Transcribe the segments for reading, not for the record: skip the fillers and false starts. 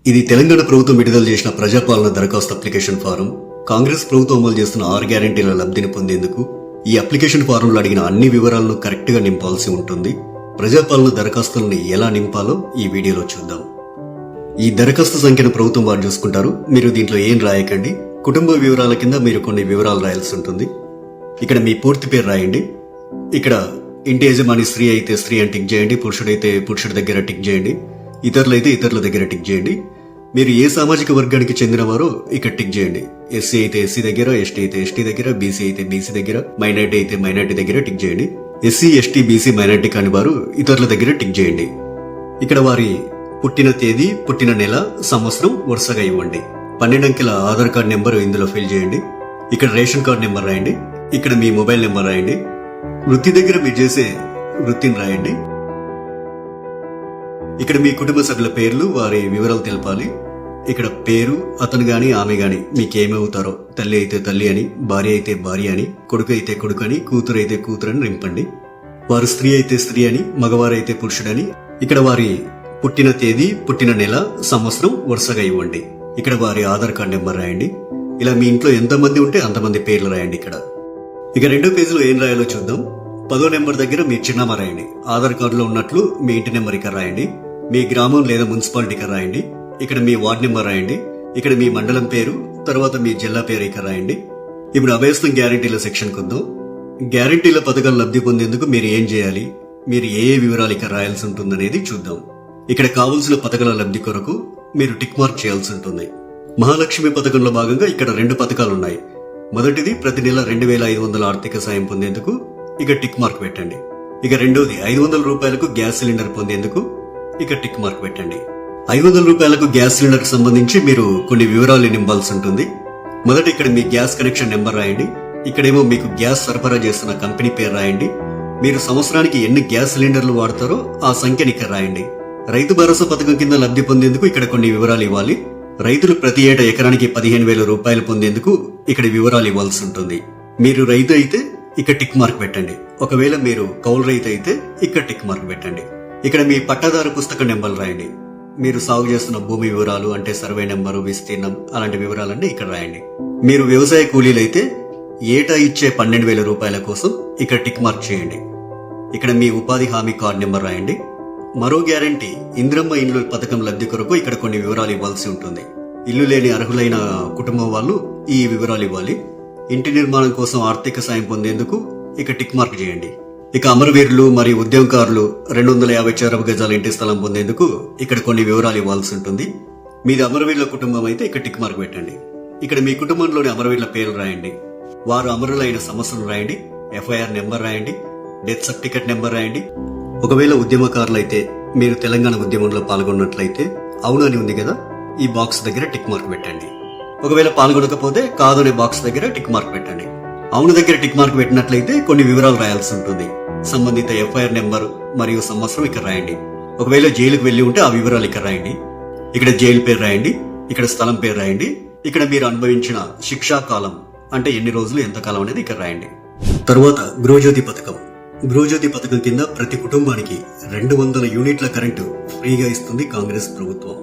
ఇది తెలంగాణ ప్రభుత్వం విడుదల చేసిన ప్రజాపాలన దరఖాస్తు అప్లికేషన్ ఫారం. కాంగ్రెస్ ప్రభుత్వం అమలు చేస్తున్న 6 గ్యారెంటీల లబ్ధిని పొందేందుకు ఈ అప్లికేషన్ ఫారంలో అడిగిన అన్ని వివరాలను కరెక్ట్ గా నింపాల్సి ఉంటుంది. ప్రజాపాలన దరఖాస్తులను ఎలా నింపాలో ఈ వీడియోలో చూద్దాం. ఈ దరఖాస్తు సంఖ్యను ప్రభుత్వం వారు చూసుకుంటారు. మీరు దీంట్లో ఏం రాయకండి. కుటుంబ వివరాల కింద మీరు కొన్ని వివరాలు రాయాల్సి ఉంటుంది. ఇక్కడ మీ పూర్తి పేరు రాయండి. ఇక్కడ ఇంటి యజమాని స్త్రీ అయితే స్త్రీ అని టిక్ చేయండి, పురుషుడైతే పురుషుడి దగ్గర టిక్ చేయండి, ఇతరులైతే ఇతరుల దగ్గర టిక్ చేయండి. మీరు ఏ సామాజిక వర్గానికి చెందినవారో ఇక్కడ టిక్ చేయండి. ఎస్సీ అయితే ఎస్సీ దగ్గర, ఎస్టీ అయితే ఎస్టీ దగ్గర, బీసీ అయితే బీసీ దగ్గర, మైనార్టీ అయితే మైనార్టీ దగ్గర టిక్ చేయండి. ఎస్సీ ఎస్టీ బీసీ మైనార్టీ కాని వారు ఇతరుల దగ్గర టిక్ చేయండి. ఇక్కడ వారి పుట్టిన తేదీ, పుట్టిన నెల, సంవత్సరం వరుసగా ఇవ్వండి. 12 అంకెల ఆధార్ కార్డ్ నెంబర్ ఇందులో ఫిల్ చేయండి. ఇక్కడ రేషన్ కార్డ్ నెంబర్ రాయండి. ఇక్కడ మీ మొబైల్ నెంబర్ రాయండి. వృత్తి దగ్గర మీరు చేసే వృత్తిని రాయండి. ఇక్కడ మీ కుటుంబ సభ్యుల పేర్లు, వారి వివరాలు తెలపాలి. ఇక్కడ పేరు, అతను గాని ఆమె గాని మీకేమవుతారో, తల్లి అయితే తల్లి అని, భార్య అయితే భార్య అని, కొడుకు అయితే కొడుకు అని, కూతురు అయితే కూతురు అని నింపండి. వారు స్త్రీ అయితే స్త్రీ అని, మగవారైతే పురుషుడని. ఇక్కడ వారి పుట్టిన తేదీ, పుట్టిన నెల, సంవత్సరం వరుసగా ఇవ్వండి. ఇక్కడ వారి ఆధార్ కార్డ్ నెంబర్ రాయండి. ఇలా మీ ఇంట్లో ఎంతమంది ఉంటే అంతమంది పేర్లు రాయండి. ఇక 2వ పేజీలో ఏం రాయాలో చూద్దాం. 10వ నెంబర్ దగ్గర మీ చిరునామా రాయండి. ఆధార్ కార్డులో ఉన్నట్లు మీ ఇంటి నెంబర్ ఇక్కడ రాయండి. మీ గ్రామం లేదా మున్సిపాలిటీ ఇక్కడ రాయండి. ఇక్కడ మీ వార్డ్ నెంబర్ రాయండి. ఇక్కడ మీ మండలం పేరు, తర్వాత మీ జిల్లా పేరు ఇక్కడ రాయండి. ఇప్పుడు అభయస్థం గ్యారెంటీల సెక్షన్ కొందాం. గ్యారెంటీల పథకాలు లబ్ధి పొందేందుకు మీరు ఏం చేయాలి, మీరు ఏ వివరాలు ఇక్కడ రాయాల్సి ఉంటుందనేది చూద్దాం. ఇక్కడ కావలసిన పథకాల లబ్ధి కొరకు మీరు టిక్ మార్క్ చేయాల్సి ఉంటుంది. మహాలక్ష్మి పథకంలో భాగంగా ఇక్కడ 2 పథకాలున్నాయి. మొదటిది ప్రతి నెల 2500 ఆర్థిక సాయం పొందేందుకు ఇక టిక్ మార్క్ పెట్టండి. ఇక రెండోది 500 రూపాయలకు గ్యాస్ సిలిండర్ పొందేందుకు ఇక టిక్ మార్క్ పెట్టండి. 500 రూపాయలకు గ్యాస్ సిలిండర్ కు సంబంధించి మీరు కొన్ని వివరాలు నింపాల్సి ఉంటుంది. మొదట ఇక్కడ మీ గ్యాస్ కనెక్షన్ నెంబర్ రాయండి. ఇక్కడేమో మీకు గ్యాస్ సరఫరా చేస్తున్న కంపెనీ పేరు రాయండి. మీరు సంవత్సరానికి ఎన్ని గ్యాస్ సిలిండర్లు వాడతారో ఆ సంఖ్యని ఇక్కడ రాయండి. రైతు భరోసా పథకం కింద లబ్ధి పొందేందుకు ఇక్కడ కొన్ని వివరాలు ఇవ్వాలి. రైతులు ప్రతి ఏటా ఎకరానికి 15,000 రూపాయలు పొందేందుకు ఇక్కడ వివరాలు ఇవ్వాల్సి ఉంటుంది. మీరు రైతు అయితే ఇక్కడ టిక్ మార్క్ పెట్టండి. ఒకవేళ మీరు కౌలు రైతు అయితే ఇక్కడ టిక్ మార్క్ పెట్టండి. ఇక్కడ మీ పట్టాదారు పుస్తక నెంబర్లు రాయండి. మీరు సాగు చేస్తున్న భూమి వివరాలు అంటే సర్వే నెంబరు, విస్తీర్ణం అలాంటి వివరాలన్నీ ఇక్కడ రాయండి. మీరు వ్యవసాయ కూలీలైతే ఏటా ఇచ్చే 12,000 రూపాయల కోసం ఇక్కడ టిక్ మార్క్ చేయండి. ఇక్కడ మీ ఉపాధి హామీ కార్డు నెంబర్ రాయండి. మరో గ్యారంటీ ఇందిరమ్మ ఇండ్లు పథకం లబ్ధి కొరకు ఇక్కడ కొన్ని వివరాలు ఇవ్వాల్సి ఉంటుంది. ఇల్లు లేని అర్హులైన కుటుంబం వాళ్ళు ఈ వివరాలు ఇవ్వాలి. ఇంటి నిర్మాణం కోసం ఆర్థిక సాయం పొందేందుకు ఇక టిక్ మార్క్ చేయండి. ఇక అమరవీరులు మరియు ఉద్యమకారులు 250 చదరపు గజాల ఇంటి స్థలం పొందేందుకు ఇక్కడ కొన్ని వివరాలు ఇవ్వాల్సి ఉంటుంది. మీది అమరవీరుల కుటుంబం అయితే ఇక్కడ టిక్ మార్క్ పెట్టండి. ఇక్కడ మీ కుటుంబంలోని అమరవీరుల పేర్లు రాయండి. వారు అమరులైన సంవత్సరం రాయండి. FIR నెంబర్ రాయండి. డెత్ సర్టిఫికెట్ నెంబర్ రాయండి. ఒకవేళ ఉద్యమకారులైతే మీరు తెలంగాణ ఉద్యమంలో పాల్గొన్నట్లయితే అవును అని ఉంది కదా, ఈ బాక్స్ దగ్గర టిక్ మార్క్ పెట్టండి. ఒకవేళ పాల్గొనకపోతే కాదు అనే బాక్స్ దగ్గర టిక్ మార్క్ పెట్టండి. అవును దగ్గర టిక్ మార్క్ పెట్టినట్లయితే కొన్ని వివరాలు రాయాల్సి ఉంటుంది. సంబంధిత FIR నెంబర్ మరియు సంవత్సరం ఇక్కడ రాయండి. ఒకవేళ జైలుకు వెళ్లి ఉంటే ఆ వివరాలు ఇక్కడ రాయండి. ఇక్కడ జైలు పేరు రాయండి. ఇక్కడ స్థలం పేరు రాయండి. ఇక్కడ మీరు అనుభవించిన శిక్షా కాలం అంటే ఎన్ని రోజులు, ఎంత కాలం అనేది ఇక్కడ రాయండి. తరువాత గృహజ్యోతి పథకం. గృహజ్యోతి పథకం కింద ప్రతి కుటుంబానికి 200 యూనిట్ల కరెంటు ఫ్రీగా ఇస్తుంది కాంగ్రెస్ ప్రభుత్వం.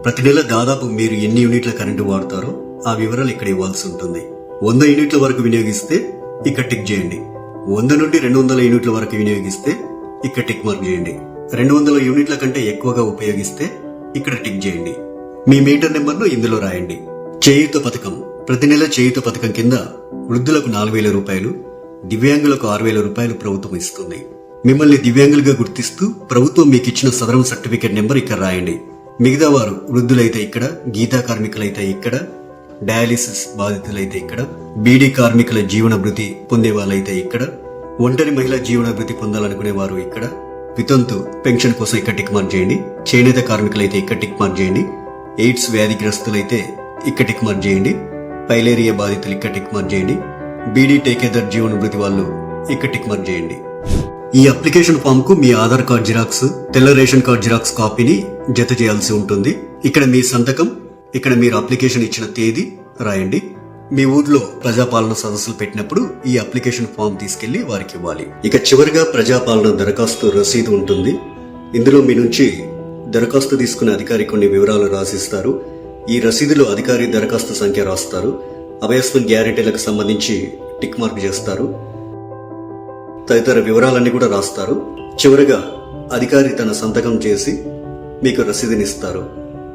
ప్రతి నెల దాదాపు మీరు ఎన్ని యూనిట్ల కరెంటు వాడతారో ఆ వివరాలు ఇక్కడ ఇవ్వాల్సి ఉంటుంది. 100 యూనిట్ల వరకు వినియోగిస్తే ఇక్కడ టిక్ చేయండి. 100 నుండి 200 యూనిట్ల వరకు వినియోగిస్తే ఇక్కడ టిక్ మార్క్ చేయండి. 200 యూనిట్ల కంటే ఎక్కువగా ఉపయోగిస్తే ఇక్కడ టిక్ చేయండి. మీ మీటర్ నెంబర్ను ఇందులో రాయండి. చేయూత పథకం. ప్రతి నెల చేయూత పథకం కింద వృద్ధులకు 4,000 రూపాయలు, దివ్యాంగులకు 6,000 రూపాయలు ప్రభుత్వం ఇస్తుంది. మిమ్మల్ని దివ్యాంగులుగా గుర్తిస్తూ ప్రభుత్వం మీకు ఇచ్చిన సదరం సర్టిఫికేట్ నెంబర్ ఇక్కడ రాయండి. మిగతా వారు వృద్ధులైతే ఇక్కడ, గీతా కార్మికులైతే ఇక్కడ, డయాలిసిస్ బాధితులైతే ఇక్కడ, బీడీ కార్మికుల జీవన భృతి పొందే వాళ్ళైతే ఇక్కడ, ఒంటరి మహిళా జీవన భృతి పొందాలనుకునే వారు ఇక్కడ, వితంతు పెన్షన్ కోసం ఇక్కడ టిక్ మార్క్ చేయండి. చేనేత కార్మికులైతే ఇక్కడ టిక్ మార్క్ చేయండి. ఎయిడ్స్ వ్యాధిగ్రస్తులైతే ఇక్కడ టిక్ మార్క్ చేయండి. పైలేరియా బాధితులు ఇక్కడ టిక్ మార్క్ చేయండి. బీడీ టేకేదర్ జీవన భృతి వాళ్ళు ఇక్కడ టిక్ మార్క్ చేయండి. ఈ అప్లికేషన్ ఫామ్ కు మీ ఆధార్ కార్డ్ జిరాక్స్, తెల్ల రేషన్ కార్డ్ జిరాక్స్ కాపీని జత చేయాల్సి ఉంటుంది. ఇక్కడ మీ సంతకం, ఇక్కడ మీరు అప్లికేషన్ ఇచ్చిన తేదీ రాయండి. మీ ఊర్లో ప్రజాపాలన సదస్సులు పెట్టినప్పుడు ఈ అప్లికేషన్ ఫామ్ తీసుకెళ్లి వారికి ఇవ్వాలి. ఇక చివరిగా ప్రజాపాలన దరఖాస్తు రసీదు ఉంటుంది. ఇందులో మీ నుంచి దరఖాస్తు తీసుకునే అధికారి కొన్ని వివరాలు రాసిస్తారు. ఈ రసీదులో అధికారి దరఖాస్తు సంఖ్య రాస్తారు. అభయస్మన్ గ్యారెంటీలకు సంబంధించి టిక్ మార్క్ చేస్తారు. తదితర వివరాలన్నీ కూడా రాస్తారు. చివరగా అధికారి తన సంతకం చేసి మీకు రసీదునిస్తారు.